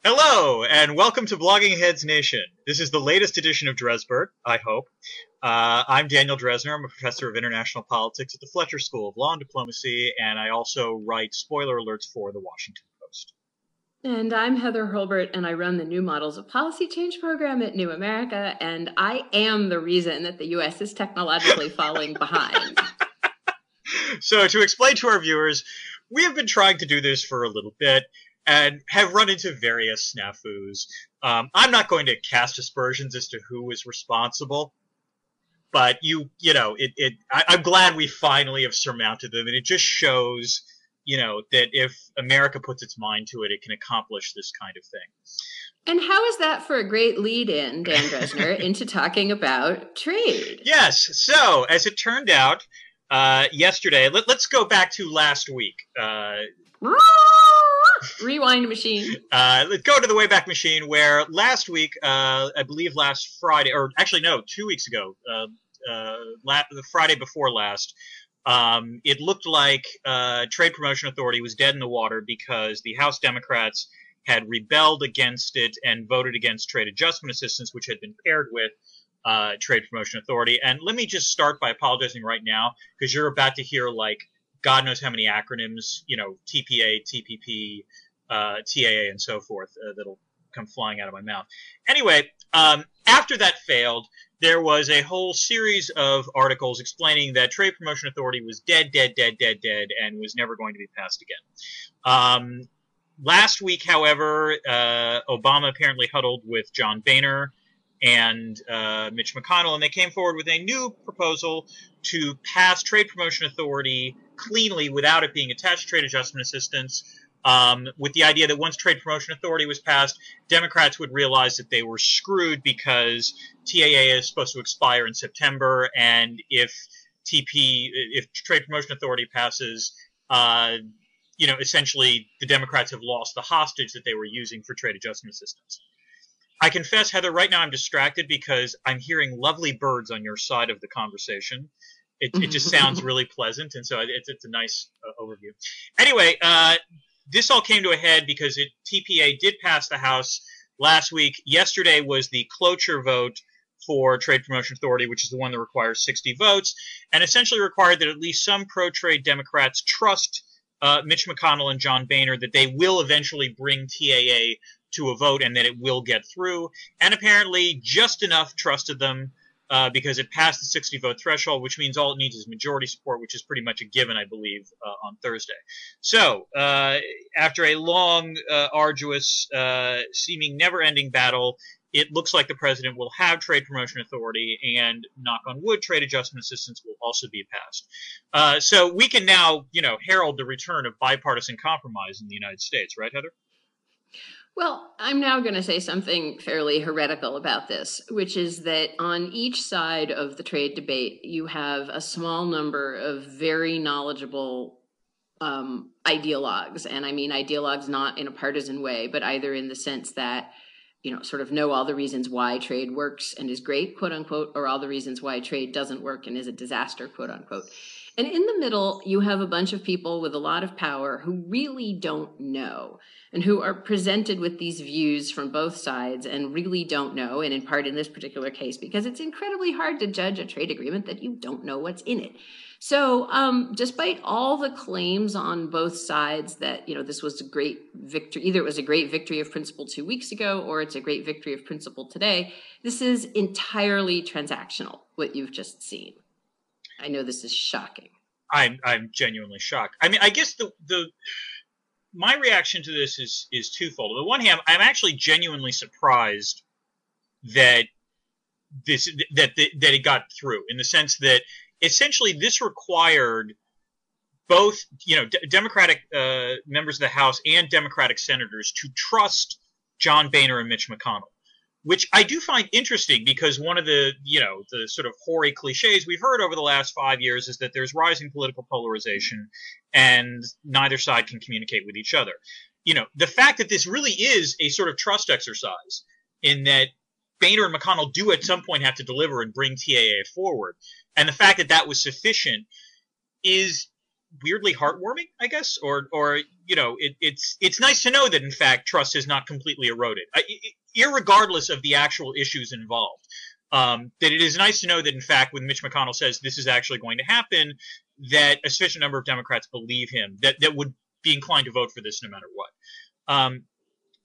Hello, and welcome to Blogging Heads Nation. This is the latest edition of Drezburt, I hope. I'm Daniel Drezner. I'm a professor of international politics at the Fletcher School of Law and Diplomacy, and I also write spoiler alerts for the Washington Post. And I'm Heather Hurlburt, and I run the New Models of Policy Change program at New America, and I am the reason that the U.S. is technologically falling behind. So, to explain to our viewers, we have been trying to do this for a little bit, and have run into various snafus. I'm not going to cast aspersions as to who was responsible, but I'm glad we finally have surmounted them, and it just shows, that if America puts its mind to it, it can accomplish this kind of thing. And how is that for a great lead-in, Dan Drezner, into talking about trade? Yes. So, as it turned out, yesterday, let's go back to last week. Rewind machine. Let's go to the Wayback Machine, where last week, I believe last Friday, or actually no, 2 weeks ago, the Friday before last, it looked like Trade Promotion Authority was dead in the water because the House Democrats had rebelled against it and voted against trade adjustment assistance, which had been paired with Trade Promotion Authority. And let me just start by apologizing right now, because you're about to hear, like, God knows how many acronyms, TPA, TPP, TAA, and so forth, that'll come flying out of my mouth. Anyway, after that failed, there was a whole series of articles explaining that Trade Promotion Authority was dead, and was never going to be passed again. Last week, however, Obama apparently huddled with John Boehner and Mitch McConnell, and they came forward with a new proposal to pass Trade Promotion Authority cleanly without it being attached to trade adjustment assistance, with the idea that once Trade Promotion Authority was passed, Democrats would realize that they were screwed because TAA is supposed to expire in September, and if Trade Promotion Authority passes, essentially the Democrats have lost the hostage that they were using for trade adjustment assistance. I confess, Heather, right now I'm distracted because I'm hearing lovely birds on your side of the conversation. It just sounds really pleasant, and so it's a nice overview. Anyway, this all came to a head because TPA did pass the House last week. Yesterday was the cloture vote for Trade Promotion Authority, which is the one that requires 60 votes, and essentially required that at least some pro-trade Democrats trust Mitch McConnell and John Boehner that they will eventually bring TAA to a vote and that it will get through. And apparently just enough trusted them because it passed the 60-vote threshold, which means all it needs is majority support, which is pretty much a given, I believe, on Thursday. So after a long, arduous, seeming never-ending battle, it looks like the president will have Trade Promotion Authority, and knock on wood, trade adjustment assistance will also be passed. So we can now, herald the return of bipartisan compromise in the United States, right, Heather? Well, I'm now going to say something fairly heretical about this, which is that on each side of the trade debate, you have a small number of very knowledgeable ideologues. And I mean ideologues not in a partisan way, but either in the sense that, sort of know all the reasons why trade works and is great, quote unquote, or all the reasons why trade doesn't work and is a disaster, quote unquote. And in the middle, you have a bunch of people with a lot of power who really don't know and who are presented with these views from both sides and really don't know, and in part in this particular case, because it's incredibly hard to judge a trade agreement that you don't know what's in it. So despite all the claims on both sides that, this was a great victory, either it was a great victory of principle 2 weeks ago or it's a great victory of principle today, this is entirely transactional, what you've just seen. I know this is shocking. I'm genuinely shocked. I mean, I guess my reaction to this is twofold. On the one hand, I'm actually genuinely surprised that it got through, in the sense that essentially this required both, Democratic members of the House and Democratic senators to trust John Boehner and Mitch McConnell, which I do find interesting because one of the sort of hoary cliches we've heard over the last 5 years is that there's rising political polarization and neither side can communicate with each other. The fact that this really is a sort of trust exercise, in that Boehner and McConnell do at some point have to deliver and bring TAA forward, and the fact that that was sufficient is weirdly heartwarming, I guess, or it's nice to know that in fact trust is not completely eroded, irregardless of the actual issues involved. That it is nice to know that in fact, when Mitch McConnell says this is actually going to happen, that a sufficient number of Democrats believe him, that would be inclined to vote for this no matter what.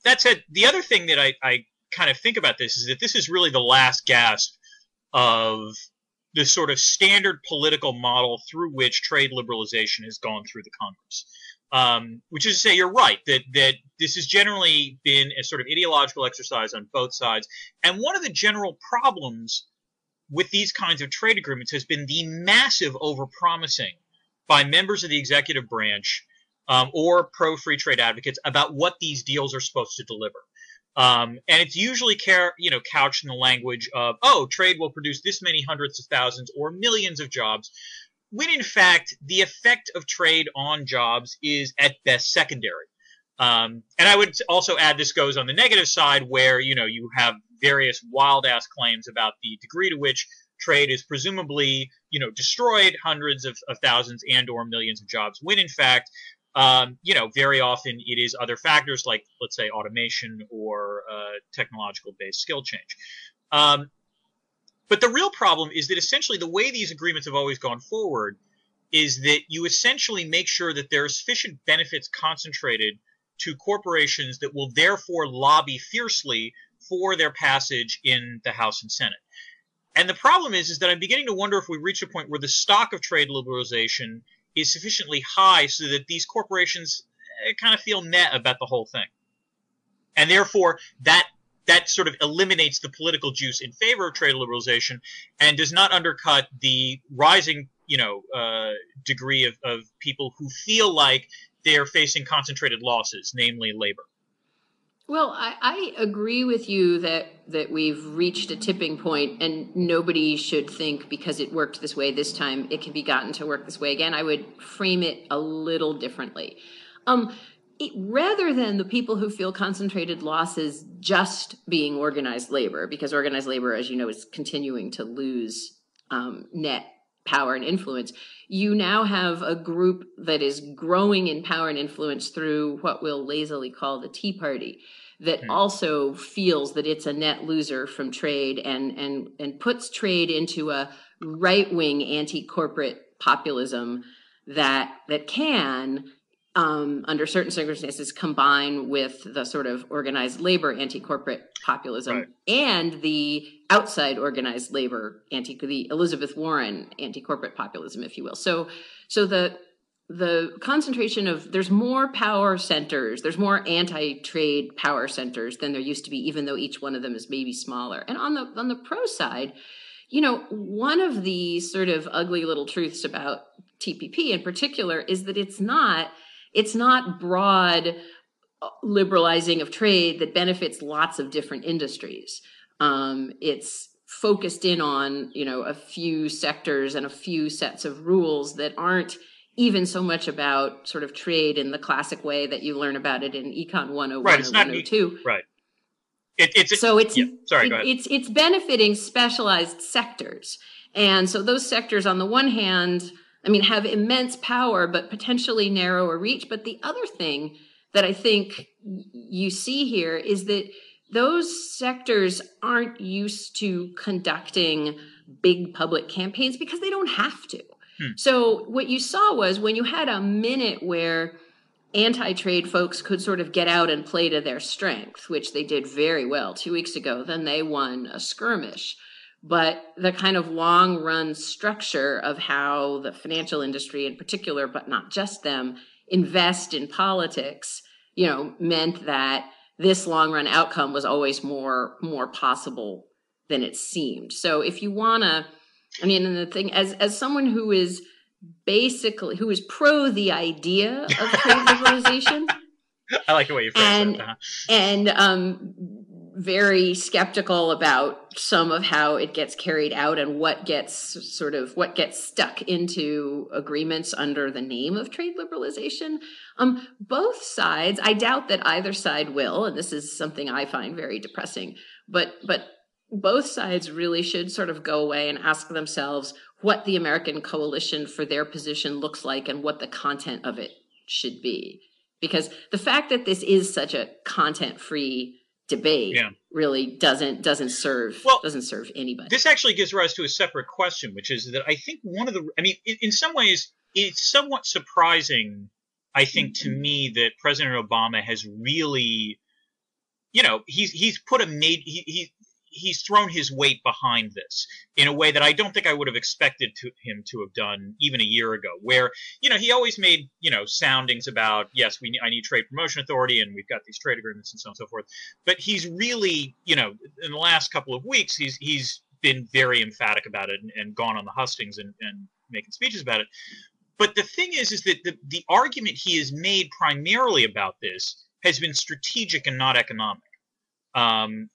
That said, the other thing that I kind of think about this is that this is really the last gasp of the sort of standard political model through which trade liberalization has gone through the Congress. Which is to say, you're right, that this has generally been a sort of ideological exercise on both sides. And one of the general problems with these kinds of trade agreements has been the massive overpromising by members of the executive branch or pro-free trade advocates about what these deals are supposed to deliver. And it's usually couched in the language of, oh, trade will produce this many hundreds of thousands or millions of jobs, when in fact the effect of trade on jobs is at best secondary. And I would also add this goes on the negative side where, you have various wild-ass claims about the degree to which trade is presumably, destroyed hundreds of thousands and or millions of jobs, when in fact, very often it is other factors like, let's say, automation or technological-based skill change. But the real problem is that essentially the way these agreements have always gone forward is that you essentially make sure that there are sufficient benefits concentrated to corporations that will therefore lobby fiercely for their passage in the House and Senate. And the problem is that I'm beginning to wonder if we reach a point where the stock of trade liberalization is sufficiently high so that these corporations kind of feel meh about the whole thing. And therefore, that sort of eliminates the political juice in favor of trade liberalization and does not undercut the rising, degree of people who feel like they are facing concentrated losses, namely labor. Well, I agree with you that we've reached a tipping point and nobody should think because it worked this way this time, it can be gotten to work this way again. I would frame it a little differently. Rather than the people who feel concentrated losses just being organized labor, because organized labor, as you know, is continuing to lose net power and influence, you now have a group that is growing in power and influence through what we'll lazily call the Tea Party, that also feels that it's a net loser from trade and puts trade into a right-wing anti-corporate populism that can, under certain circumstances, combine with the sort of organized labor anti-corporate populism and the outside organized labor the Elizabeth Warren anti-corporate populism, if you will. So the concentration of, there's more power centers, there's more anti-trade power centers than there used to be, even though each one of them is maybe smaller. And on the pro side, one of the sort of ugly little truths about TPP in particular is that it's not broad liberalizing of trade that benefits lots of different industries. It's focused in on, a few sectors and a few sets of rules that aren't even so much about sort of trade in the classic way that you learn about it in Econ 101 right, it's or not 102. Right. It's benefiting specialized sectors. And so those sectors on the one hand, have immense power, but potentially narrower reach. But the other thing that I think you see here is that those sectors aren't used to conducting big public campaigns because they don't have to. So what you saw was when you had a minute where anti-trade folks could sort of get out and play to their strength, which they did very well 2 weeks ago, then they won a skirmish. But the kind of long run structure of how the financial industry in particular, but not just them, invest in politics, meant that this long run outcome was always more possible than it seemed. So if you want to, and the thing, as someone who is pro the idea of trade liberalization, I like the way you phrase that. And very skeptical about some of how it gets carried out and what gets stuck into agreements under the name of trade liberalization. Both sides, I doubt that either side will, and this is something I find very depressing, but both sides really should sort of go away and ask themselves what the American coalition for their position looks like and what the content of it should be. Because the fact that this is such a content-free debate really doesn't serve anybody. This actually gives rise to a separate question, which is that I think in some ways, it's somewhat surprising, I think, to me that President Obama has really, he's thrown his weight behind this in a way that I don't think I would have expected him to have done even a year ago, where, he always made, soundings about, yes, I need trade promotion authority and we've got these trade agreements and so on and so forth. But he's really, in the last couple of weeks, he's been very emphatic about it and gone on the hustings and making speeches about it. But the thing is that the argument he has made primarily about this has been strategic and not economic.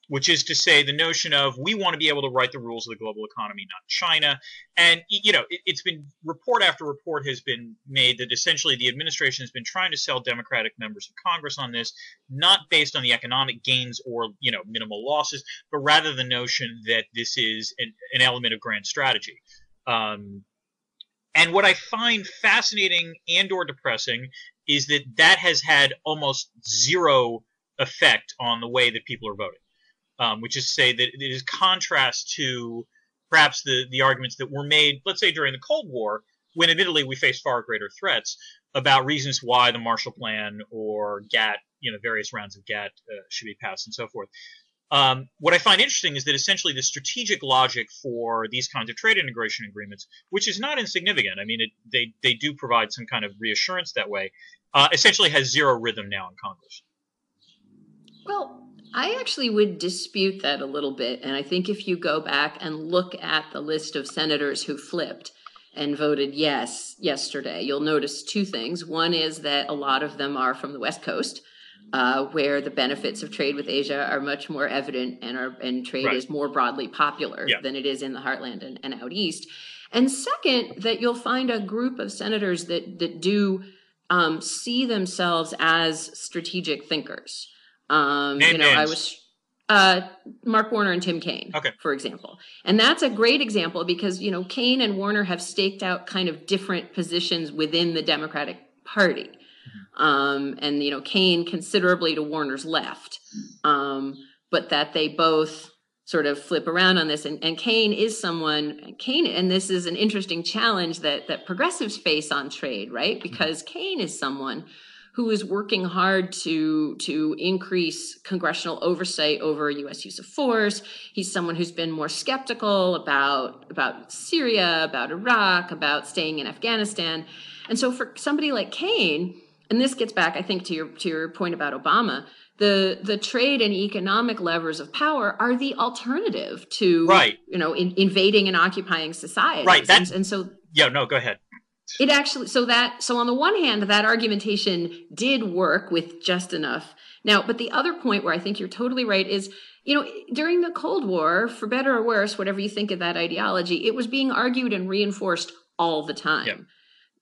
Which is to say the notion of we want to be able to write the rules of the global economy, not China. And, it's been report after report has been made that essentially the administration has been trying to sell Democratic members of Congress on this, not based on the economic gains or, minimal losses, but rather the notion that this is an element of grand strategy. And what I find fascinating and or depressing is that has had almost zero effect on the way that people are voting, which is to say that it is contrast to perhaps the arguments that were made, let's say, during the Cold War, when admittedly we faced far greater threats, about reasons why the Marshall Plan or GATT, various rounds of GATT should be passed and so forth. What I find interesting is that essentially the strategic logic for these kinds of trade integration agreements, which is not insignificant, they do provide some kind of reassurance that way, essentially has zero rhythm now in Congress. Well, I actually would dispute that a little bit. And I think if you go back and look at the list of senators who flipped and voted yes yesterday, you'll notice two things. One is that a lot of them are from the West Coast, where the benefits of trade with Asia are much more evident and trade is more broadly popular than it is in the heartland and out east. And second, that you'll find a group of senators that do see themselves as strategic thinkers. I was Mark Warner and Tim Kaine, for example. And that's a great example because, Kaine and Warner have staked out kind of different positions within the Democratic Party. And Kaine considerably to Warner's left, but that they both sort of flip around on this. And Kaine, and this is an interesting challenge that progressives face on trade, right? Because Kaine is someone who is working hard to increase congressional oversight over U.S. use of force. He's someone who's been more skeptical about Syria, about Iraq, about staying in Afghanistan. And so for somebody like Kaine, and this gets back, I think, to your point about Obama, the trade and economic levers of power are the alternative to invading and occupying societies. Right. Go ahead. It actually, so on the one hand, that argumentation did work with just enough. Now, but the other point where I think you're totally right is, during the Cold War, for better or worse, whatever you think of that ideology, it was being argued and reinforced all the time. Yeah.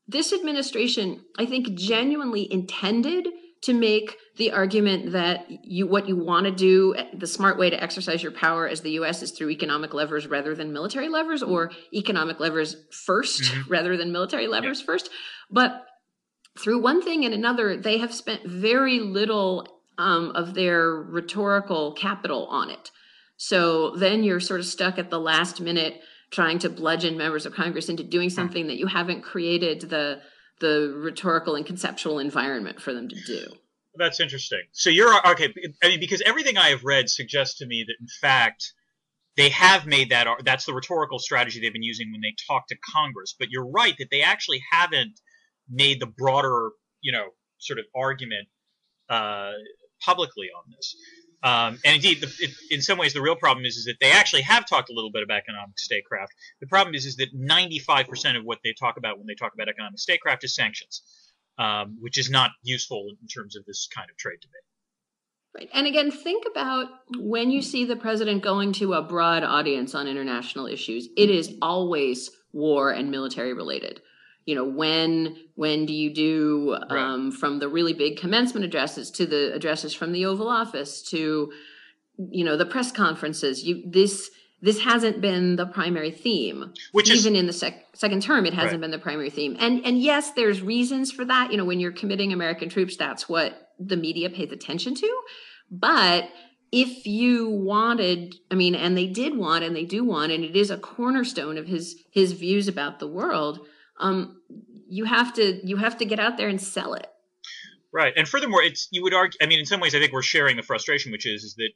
This administration, I think, genuinely intended to make the argument that what you want to do, the smart way to exercise your power as the U.S. is through economic levers rather than military levers, or economic levers first rather than military levers first. But through one thing and another, they have spent very little of their rhetorical capital on it. So then you're sort of stuck at the last minute trying to bludgeon members of Congress into doing something that you haven't created the rhetorical and conceptual environment for them to do. That's interesting. So you're okay. Because everything I have read suggests to me that in fact they have made that's the rhetorical strategy they've been using when they talk to Congress. But you're right that they actually haven't made the broader, sort of argument publicly on this. And indeed, in some ways, the real problem is that they actually have talked a little bit about economic statecraft. The problem is that 95% of what they talk about when they talk about economic statecraft is sanctions, which is not useful in terms of this kind of trade debate. Right. And again, think about when you see the president going to a broad audience on international issues, it is always war and military related. When do you do from the really big commencement addresses to the addresses from the Oval Office to the press conferences, this hasn't been the primary theme. Even in the second term, it hasn't been the primary theme. And yes, there's reasons for that. When you're committing American troops, that's what the media pays attention to. But if you wanted, and they did want, and they do want, and it is a cornerstone of his views about the world, you have to get out there and sell it. Right. And furthermore, you would argue, in some ways, I think we're sharing the frustration, which is that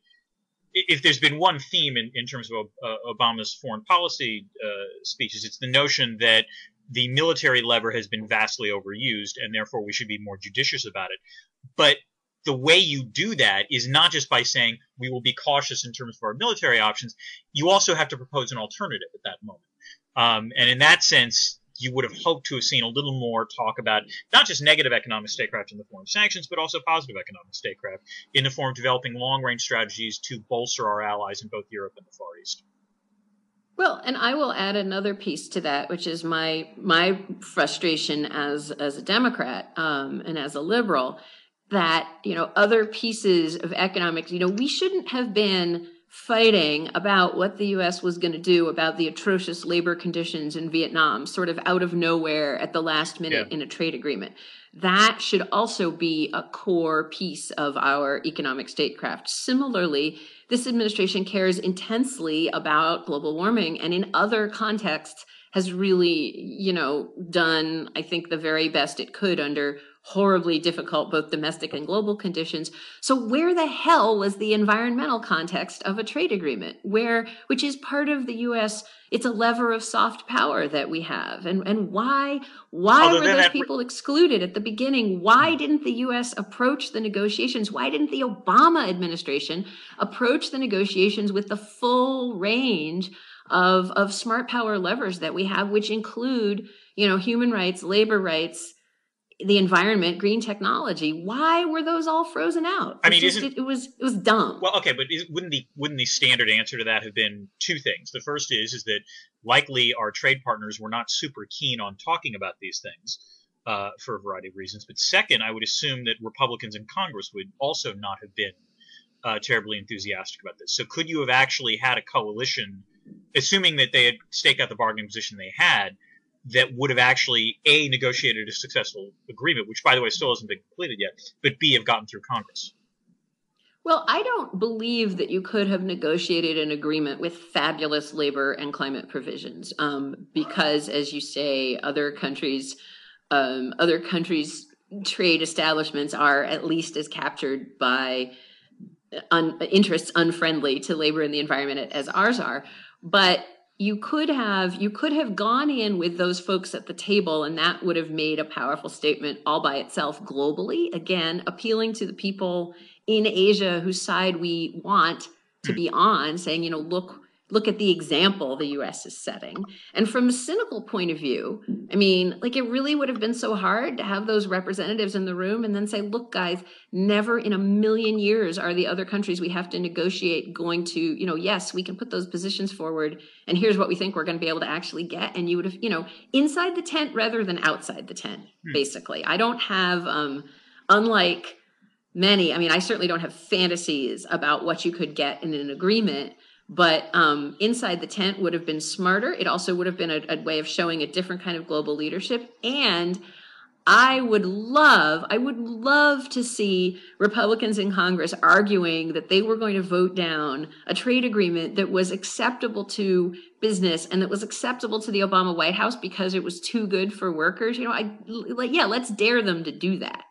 if there's been one theme in terms of Obama's foreign policy speeches, it's the notion that the military lever has been vastly overused, and therefore we should be more judicious about it. But the way you do that is not just by saying we will be cautious in terms of our military options. You also have to propose an alternative at that moment. And in that sense, you would have hoped to have seen a little more talk about not just negative economic statecraft in the form of sanctions, but also positive economic statecraft in the form of developing long-range strategies to bolster our allies in both Europe and the Far East. Well, and I will add another piece to that, which is my frustration as a Democrat and as a liberal, that other pieces of economics, we shouldn't have been fighting about what the U.S. was going to do about the atrocious labor conditions in Vietnam, sort of out of nowhere at the last minute in a trade agreement. That should also be a core piece of our economic statecraft. Similarly, this administration cares intensely about global warming, and in other contexts has really, done, I think, the very best it could under horribly difficult both domestic and global conditions. So where the hell was the environmental context of a trade agreement, which is part of the U.S., it's a lever of soft power that we have. And why were those people excluded at the beginning? Why didn't the U.S. approach the negotiations? Why didn't the Obama administration approach the negotiations with the full range of smart power levers that we have, which include, human rights, labor rights, the environment, green technology? Why were those all frozen out? It was dumb. Well, okay, but wouldn't the standard answer to that have been two things? The first is that likely our trade partners were not super keen on talking about these things for a variety of reasons. But second, I would assume that Republicans in Congress would also not have been terribly enthusiastic about this. So could you have actually had a coalition, assuming that they had staked out the bargaining position they had, that would have actually, A, negotiated a successful agreement, which, by the way, still hasn't been completed yet, but B, have gotten through Congress? Well, I don't believe that you could have negotiated an agreement with fabulous labor and climate provisions, because, as you say, other countries' trade establishments are at least as captured by interests unfriendly to labor and the environment as ours are. But you could have gone in with those folks at the table, and that would have made a powerful statement all by itself globally, again, appealing to the people in Asia whose side we want to be on, saying, look at the example the U.S. is setting. And from a cynical point of view, it really would have been so hard to have those representatives in the room and then say, look, guys, never in a million years are the other countries we have to negotiate going to, yes, we can put those positions forward, and here's what we think we're going to be able to actually get. And you would have, inside the tent rather than outside the tent, basically. I don't have, unlike many, I certainly don't have fantasies about what you could get in an agreement. But inside the tent would have been smarter. It also would have been a way of showing a different kind of global leadership. And I would love to see Republicans in Congress arguing that they were going to vote down a trade agreement that was acceptable to business and that was acceptable to the Obama White House because it was too good for workers. Let's dare them to do that.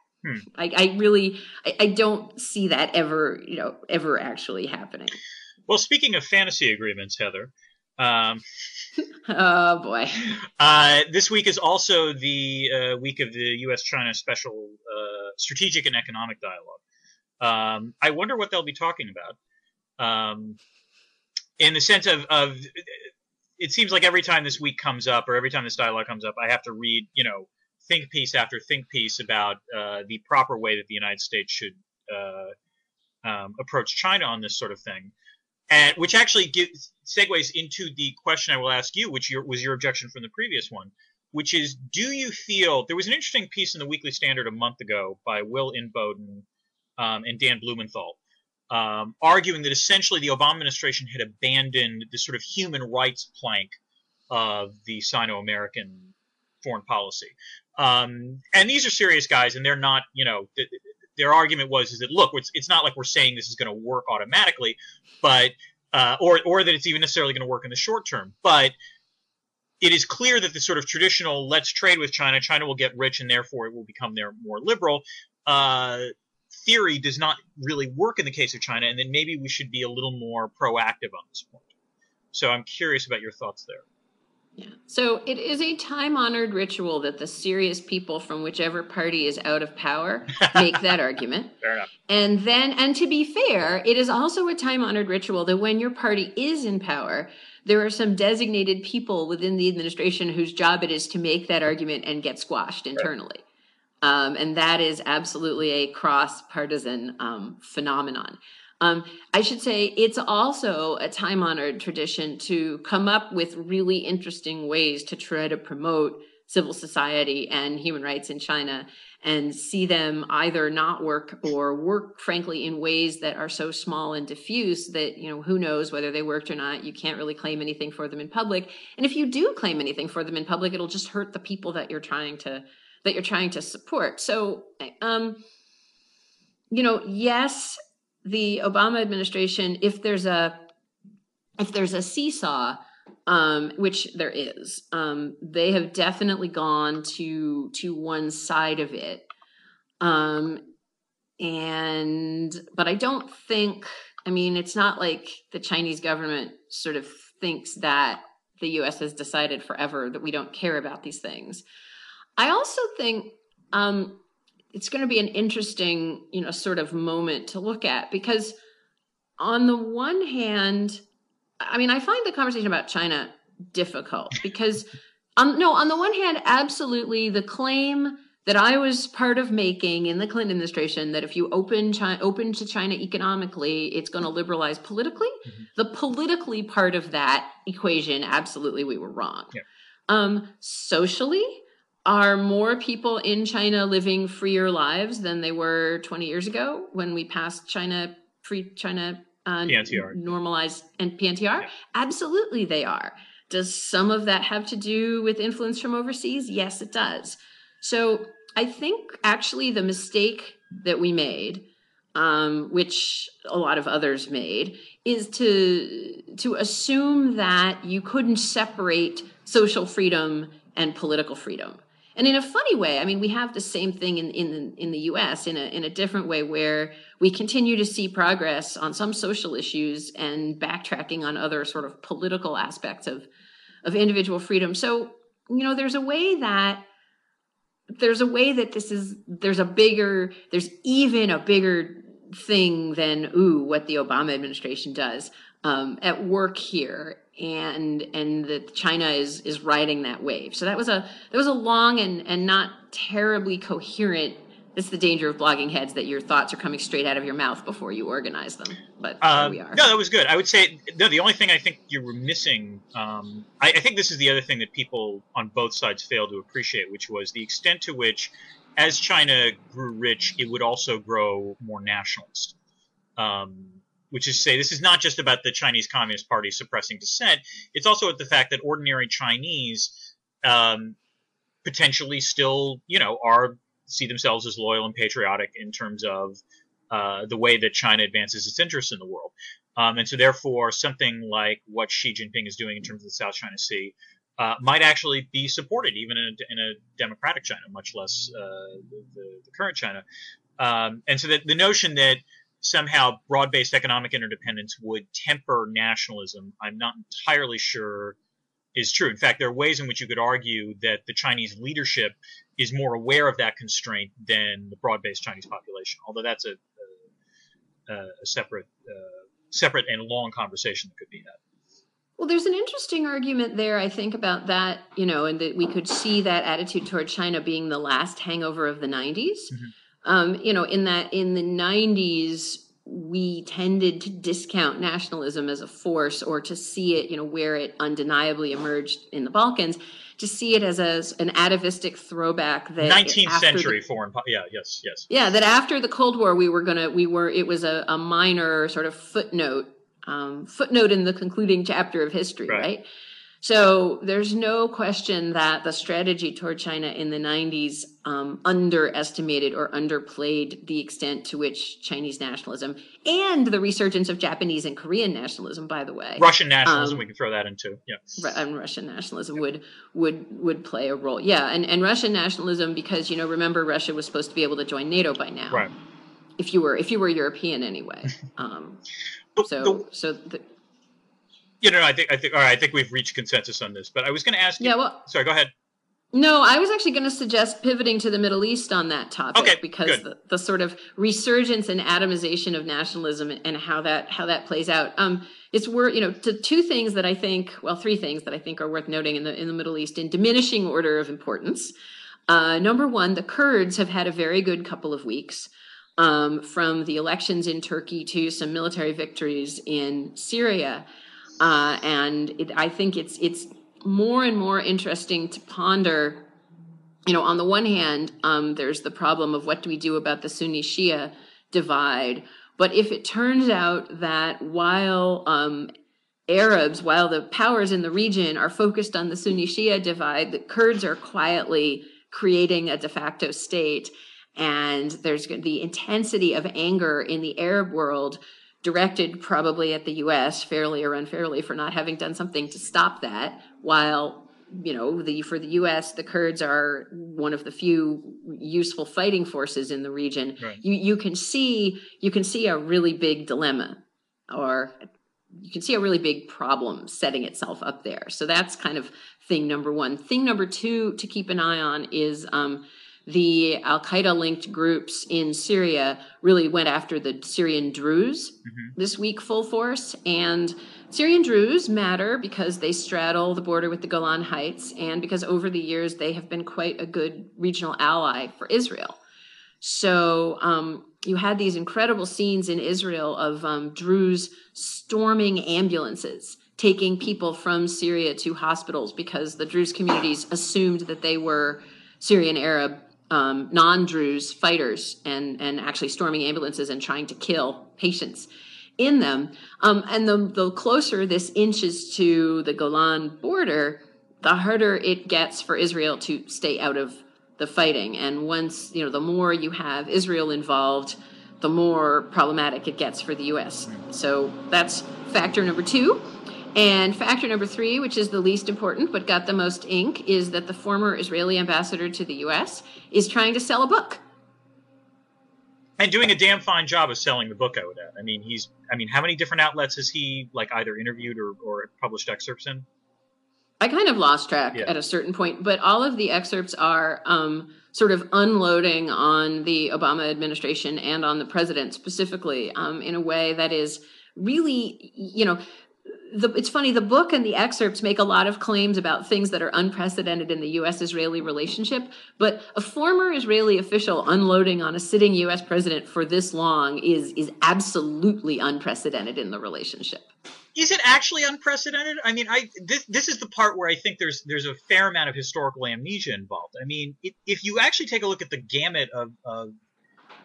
I don't see that ever actually happening. Well, speaking of fantasy agreements, Heather. Oh, boy. This week is also the week of the U.S.-China Special Strategic and Economic Dialogue. I wonder what they'll be talking about. In the sense of it seems like every time this week comes up or every time this dialogue comes up, I have to read, think piece after think piece about the proper way that the United States should approach China on this sort of thing. And which actually segues into the question I will ask you, which was your objection from the previous one, which is, do you feel – there was an interesting piece in the Weekly Standard a month ago by Will Inboden and Dan Blumenthal arguing that essentially the Obama administration had abandoned the sort of human rights plank of the Sino-American foreign policy. And these are serious guys, and they're not, their argument is that, look, it's not like we're saying this is going to work automatically, but or that it's even necessarily going to work in the short term. But it is clear that the sort of traditional let's trade with China, China will get rich and therefore it will become more liberal theory does not really work in the case of China, and then maybe we should be a little more proactive on this point. So I'm curious about your thoughts there. Yeah. So it is a time-honored ritual that the serious people from whichever party is out of power make that argument. Fair enough. And to be fair, it is also a time-honored ritual that when your party is in power, there are some designated people within the administration whose job it is to make that argument and get squashed internally. Right. And that is absolutely a cross-partisan phenomenon. I should say it's also a time-honored tradition to come up with really interesting ways to try to promote civil society and human rights in China and see them either not work or work, frankly, in ways that are so small and diffuse that, who knows whether they worked or not. You can't really claim anything for them in public. And if you do claim anything for them in public, it'll just hurt the people that you're trying to support. So, yes, the Obama administration, if there's a seesaw, which there is, they have definitely gone to one side of it. But I don't think, it's not like the Chinese government sort of thinks that the U.S. has decided forever that we don't care about these things. I also think, it's going to be an interesting, sort of moment to look at, because on the one hand, I find the conversation about China difficult because on the one hand, absolutely the claim that I was part of making in the Clinton administration that if you open to China economically, it's going to liberalize politically. Mm-hmm. The politically part of that equation, absolutely, we were wrong. Yeah. Socially, are more people in China living freer lives than they were 20 years ago when we passed free China PNTR. Normalized and PNTR? Yeah. Absolutely they are. Does some of that have to do with influence from overseas? Yes, it does. So I think actually the mistake that we made, which a lot of others made, is to assume that you couldn't separate social freedom and political freedom. And in a funny way, we have the same thing in the U.S. in a different way, where we continue to see progress on some social issues and backtracking on other sort of political aspects of individual freedom. So, there's even a bigger thing than what the Obama administration does at work here. And that China is riding that wave. So that was a long and not terribly coherent. It's the danger of blogging heads that your thoughts are coming straight out of your mouth before you organize them. But here we are. No, that was good. I would say the only thing I think you were missing. I think this is the other thing that people on both sides failed to appreciate, which was the extent to which, as China grew rich, it would also grow more nationalist. Which is to say, this is not just about the Chinese Communist Party suppressing dissent. It's also at the fact that ordinary Chinese potentially still, see themselves as loyal and patriotic in terms of the way that China advances its interests in the world. And so therefore, something like what Xi Jinping is doing in terms of the South China Sea might actually be supported even in a democratic China, much less the current China. And so the notion that somehow broad-based economic interdependence would temper nationalism, I'm not entirely sure is true. In fact, there are ways in which you could argue that the Chinese leadership is more aware of that constraint than the broad-based Chinese population, although that's a separate and long conversation that could be had. Well, there's an interesting argument there, I think, about that, and that we could see that attitude toward China being the last hangover of the 90s. Mm-hmm. In the 90s, we tended to discount nationalism as a force, or to see it, where it undeniably emerged in the Balkans, to see it as an atavistic throwback that 19th century foreign, yes. Yeah, that after the Cold War, it was a minor sort of footnote in the concluding chapter of history, right? So there's no question that the strategy toward China in the 90s underestimated or underplayed the extent to which Chinese nationalism and the resurgence of Japanese and Korean nationalism, by the way. Russian nationalism, we can throw that in too. Yeah. And Russian nationalism would play a role. Yeah, and Russian nationalism, because, remember, Russia was supposed to be able to join NATO by now. Right. If you were European anyway. I think we've reached consensus on this, but I was going to ask you. Sorry, go ahead. No, I was actually going to suggest pivoting to the Middle East on that topic, because the sort of resurgence and atomization of nationalism and how that plays out. It's worth, to three things that I think are worth noting in the Middle East in diminishing order of importance. Number one, the Kurds have had a very good couple of weeks, from the elections in Turkey to some military victories in Syria. I think it's more and more interesting to ponder, on the one hand, there's the problem of what do we do about the Sunni Shia divide. But if it turns out that while the powers in the region are focused on the Sunni Shia divide, the Kurds are quietly creating a de facto state, and there's the intensity of anger in the Arab world directed probably at the U.S., fairly or unfairly, for not having done something to stop that, while, for the U.S., the Kurds are one of the few useful fighting forces in the region. Right. You can see a really big dilemma, or you can see a really big problem setting itself up there. So that's kind of thing number one. Thing number two to keep an eye on is the al-Qaeda-linked groups in Syria really went after the Syrian Druze this week full force. And Syrian Druze matter because they straddle the border with the Golan Heights, and because over the years they have been quite a good regional ally for Israel. So you had these incredible scenes in Israel of Druze storming ambulances, taking people from Syria to hospitals because the Druze communities assumed that they were Syrian Arab non-Druze fighters, and actually storming ambulances and trying to kill patients in them. And the closer this inches to the Golan border, the harder it gets for Israel to stay out of the fighting. And once, the more you have Israel involved, the more problematic it gets for the U.S. So that's factor number two. And factor number three, which is the least important but got the most ink, is that the former Israeli ambassador to the U.S. is trying to sell a book. And doing a damn fine job of selling the book, I would add. How many different outlets has he either interviewed or published excerpts in? I kind of lost track at a certain point, but all of the excerpts are sort of unloading on the Obama administration and on the president specifically, in a way that is really, it's funny, the book and the excerpts make a lot of claims about things that are unprecedented in the U.S.-Israeli relationship, but a former Israeli official unloading on a sitting U.S. president for this long is absolutely unprecedented in the relationship. Is it actually unprecedented? This is the part where I think there's a fair amount of historical amnesia involved. If you actually take a look at the gamut of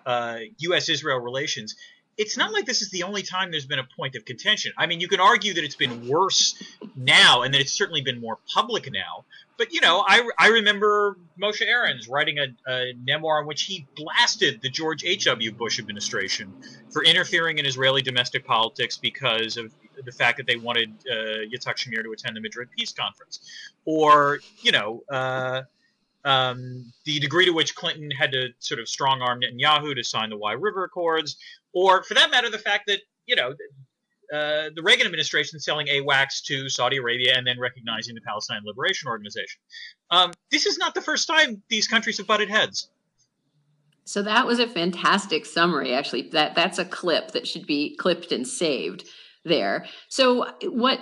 U.S.-Israel relations, it's not like this is the only time there's been a point of contention. You can argue that it's been worse now and that it's certainly been more public now. But, I remember Moshe Ahrens writing a memoir in which he blasted the George H.W. Bush administration for interfering in Israeli domestic politics because of the fact that they wanted Yitzhak Shamir to attend the Madrid Peace Conference. Or, the degree to which Clinton had to sort of strong-arm Netanyahu to sign the Wye River Accords, or for that matter, the fact that, the Reagan administration selling AWACS to Saudi Arabia and then recognizing the Palestine Liberation Organization. This is not the first time these countries have butted heads. So that was a fantastic summary, actually. That's a clip that should be clipped and saved there. So what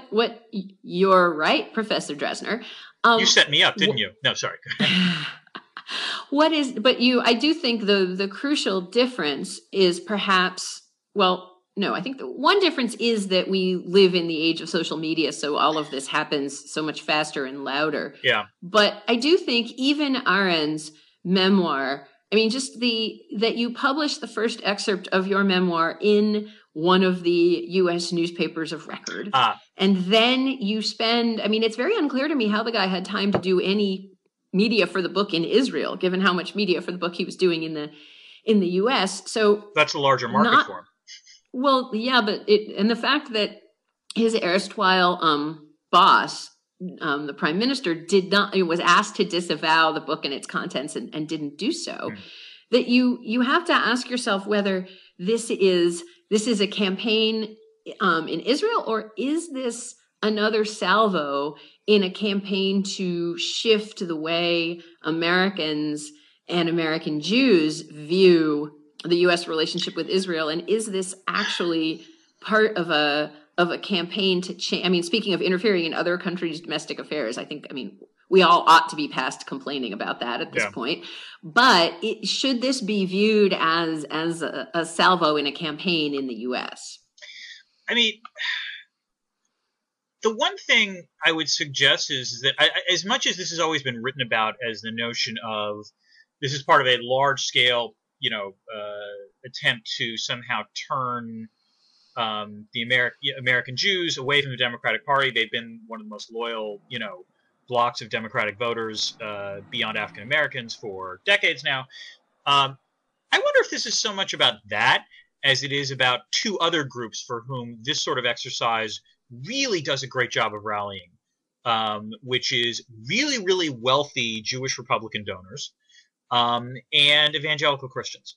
you're right, Professor Drezner. You set me up, didn't you? No, sorry. I do think the crucial difference is perhaps, No, I think the one difference is that we live in the age of social media, so all of this happens so much faster and louder. Yeah. But I do think even Arendt's memoir, I mean, just that you published the first excerpt of your memoir in one of the U.S. newspapers of record. And then you spend, I mean, it's very unclear to me how the guy had time to do any media for the book in Israel, given how much media for the book he was doing in the U.S. So that's a larger market for him. Well, yeah, but and the fact that his erstwhile boss, the prime minister, was asked to disavow the book and its contents and didn't do so, that you have to ask yourself whether this is a campaign in Israel, or is this another salvo in a campaign to shift the way Americans and American Jews view the U.S. relationship with Israel, and is this actually part of a campaign to change? I mean, speaking of interfering in other countries' domestic affairs, I mean, we all ought to be past complaining about that at this point. But should this be viewed as a salvo in a campaign in the U.S.? I mean, the one thing I would suggest is that as much as this has always been written about as the notion of this is part of a large-scale attempt to somehow turn the American Jews away from the Democratic Party. They've been one of the most loyal, blocks of Democratic voters beyond African Americans for decades now. I wonder if this is so much about that as it is about two other groups for whom this sort of exercise really does a great job of rallying, which is really, really wealthy Jewish Republican donors and evangelical Christians,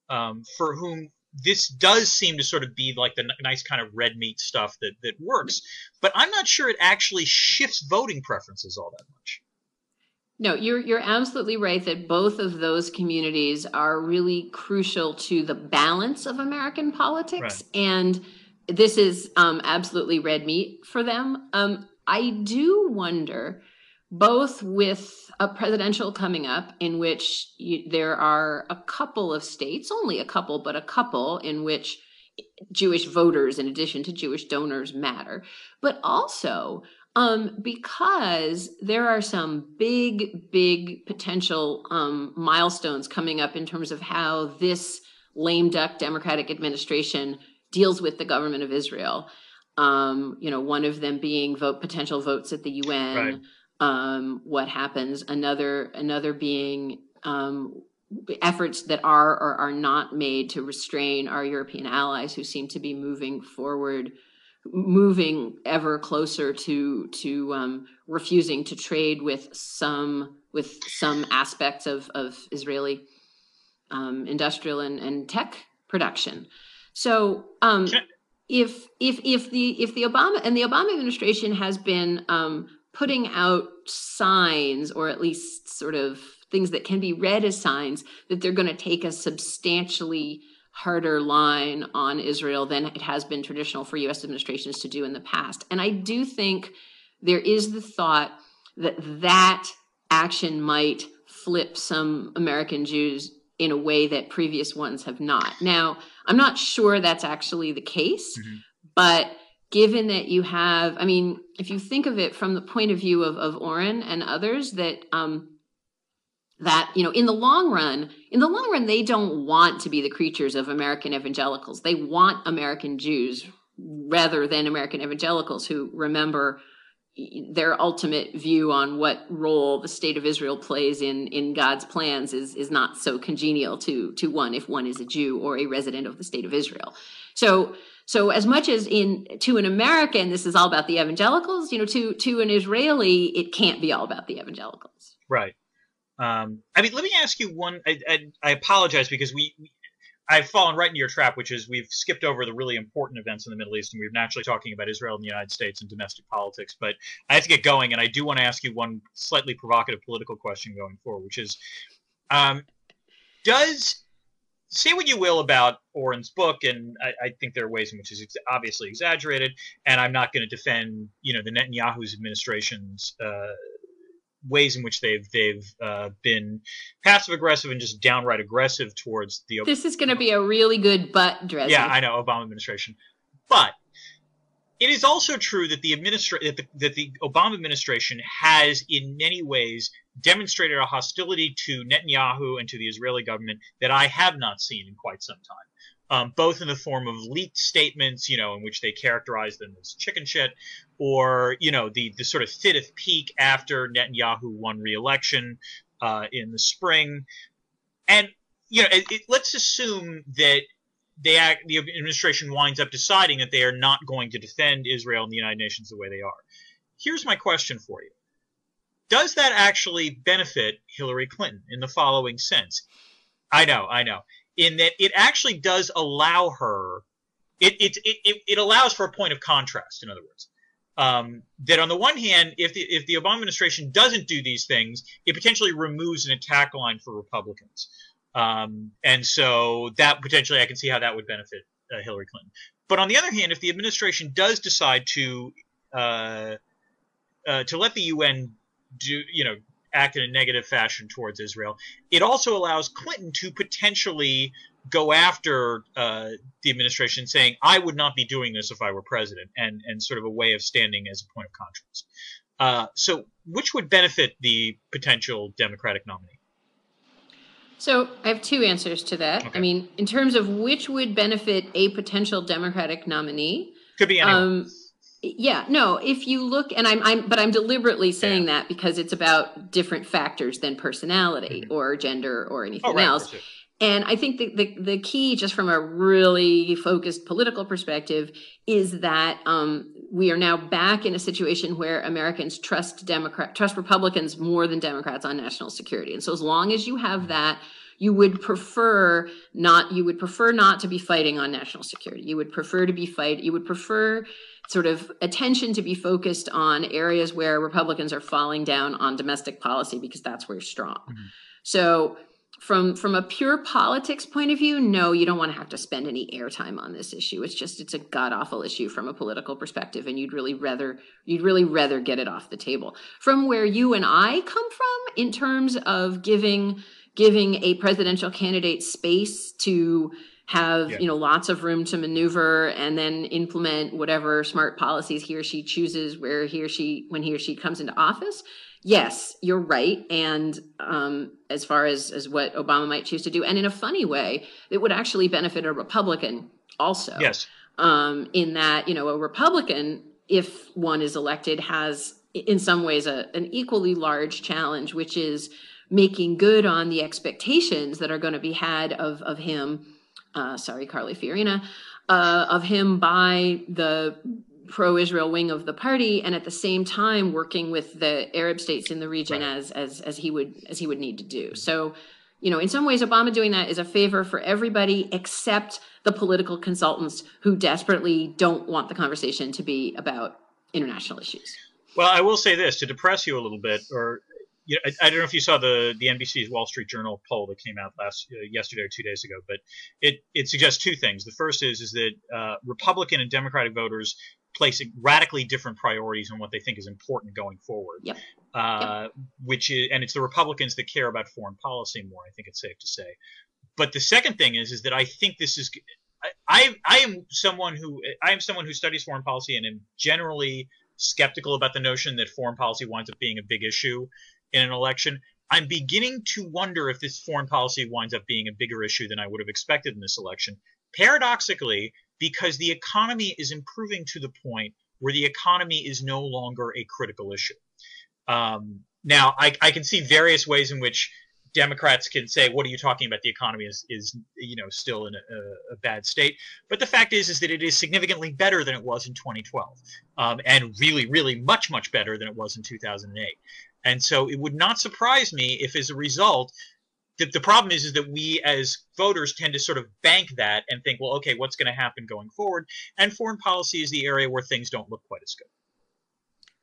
for whom this does seem to sort of be like the nice kind of red meat stuff that works. But I'm not sure it actually shifts voting preferences all that much. No, you're absolutely right that both of those communities are really crucial to the balance of American politics, and this is absolutely red meat for them. I do wonder, both with a presidential coming up in which there are a couple of states, only a couple, but a couple in which Jewish voters, in addition to Jewish donors, matter, but also because there are some big potential milestones coming up in terms of how this lame duck Democratic administration deals with the government of Israel. One of them being potential votes at the UN. What happens? Another being efforts that are or are not made to restrain our European allies, who seem to be moving forward, moving ever closer to refusing to trade with some aspects of Israeli industrial and tech production. So if the Obama administration has been putting out signs, or at least sort of things that can be read as signs, that they're going to take a substantially harder line on Israel than it has been traditional for U.S. administrations to do in the past. And I do think there is the thought that action might flip some American Jews in a way that previous ones have not. Now, I'm not sure that's actually the case, but given that you have, I mean, if you think of it from the point of view of Oren and others, that in the long run, they don't want to be the creatures of American evangelicals. They want American Jews rather than American evangelicals who remember their ultimate view on what role the state of Israel plays in God's plans is not so congenial to one if one is a Jew or a resident of the state of Israel. So as much as to an American, this is all about the evangelicals, to an Israeli, it can't be all about the evangelicals. Right. I mean, let me ask you one. I apologize because I've fallen right into your trap, which is we've skipped over the really important events in the Middle East, and we're naturally talking about Israel and the United States and domestic politics. But I have to get going, and I do want to ask you one slightly provocative political question going forward, which is, say what you will about Oren's book, and I think there are ways in which it's obviously exaggerated, and I'm not going to defend, the Netanyahu's administration's ways in which they've been passive aggressive and just downright aggressive towards the. This is going to be a really good butt, Drezner. Yeah, I know, Obama administration, but it is also true that the Obama administration has, in many ways, demonstrated a hostility to Netanyahu and to the Israeli government that I have not seen in quite some time. Both in the form of leaked statements, in which they characterize them as chicken shit, or, the sort of fit of peak after Netanyahu won re-election in the spring. And, let's assume that the administration winds up deciding that they are not going to defend Israel and the United Nations the way they are. Here's my question for you. Does that actually benefit Hillary Clinton in the following sense? I know. In that it actually does allow her, it allows for a point of contrast, in other words. That on the one hand, if the Obama administration doesn't do these things, it potentially removes an attack line for Republicans. And so that potentially I can see how that would benefit Hillary Clinton. But on the other hand, if the administration does decide to let the UN act in a negative fashion towards Israel, it also allows Clinton to potentially go after the administration, saying, I would not be doing this if I were president, and sort of a way of standing as a point of contrast. So which would benefit the potential Democratic nominee? So I have two answers to that. Okay. I mean, in terms of which would benefit a potential Democratic nominee. Could be anyone. Yeah, no, if you look, and I'm deliberately saying that because it's about different factors than personality or gender or anything else. And I think the key, just from a really focused political perspective, is that we are now back in a situation where Americans trust Republicans more than Democrats on national security. And so as long as you have that, you would prefer not to be fighting on national security. You would prefer sort of attention to be focused on areas where Republicans are falling down on domestic policy, because that's where you're strong. Mm-hmm. So from a pure politics point of view, no, you don't want to have to spend any airtime on this issue. It's a god-awful issue from a political perspective, and you'd really rather get it off the table. From where you and I come from, in terms of giving a presidential candidate space to have lots of room to maneuver and then implement whatever smart policies he or she chooses when he or she comes into office. Yes, you're right. And as far as what Obama might choose to do, and in a funny way, it would actually benefit a Republican also. Yes. In that, a Republican, if one is elected, has in some ways an equally large challenge, which is making good on the expectations that are going to be had of him. Sorry, Carly Fiorina, of him by the pro-Israel wing of the party, and at the same time working with the Arab states in the region as he would need to do. So, in some ways, Obama doing that is a favor for everybody except the political consultants who desperately don't want the conversation to be about international issues. Well, I will say this to depress you a little bit, or I don't know if you saw the NBC's Wall Street Journal poll that came out yesterday or 2 days ago, but it suggests two things. The first is that Republican and Democratic voters place radically different priorities on what they think is important going forward. Yep. And it's the Republicans that care about foreign policy more, I think it's safe to say. But the second thing is that I think this is I am someone who studies foreign policy and am generally skeptical about the notion that foreign policy winds up being a big issue in an election. I'm beginning to wonder if this foreign policy winds up being a bigger issue than I would have expected in this election. Paradoxically, because the economy is improving to the point where the economy is no longer a critical issue. Now, I can see various ways in which Democrats can say, what are you talking about? The economy is still in a bad state. But the fact is that it is significantly better than it was in 2012, and really, really much, much better than it was in 2008. And so it would not surprise me if, as a result, the problem is that we as voters tend to sort of bank that and think, well, okay, what's going to happen going forward? And foreign policy is the area where things don't look quite as good.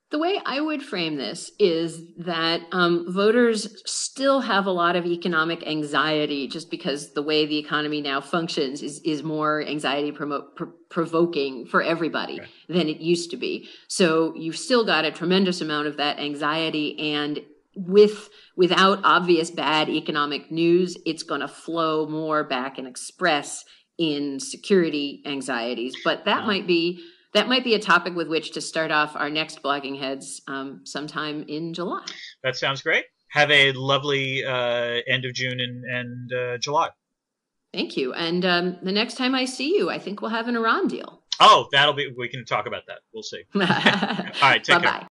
The way I would frame this is that voters still have a lot of economic anxiety, just because the way the economy now functions is more anxiety provoking for everybody than it used to be. So you've still got a tremendous amount of that anxiety, and without obvious bad economic news, it's going to flow more back and express in security anxieties. But that might be a topic with which to start off our next Blogging Heads sometime in July. That sounds great. Have a lovely end of June and July. Thank you. And the next time I see you, I think we'll have an Iran deal. Oh, we can talk about that. We'll see. All right, take care. Bye-bye.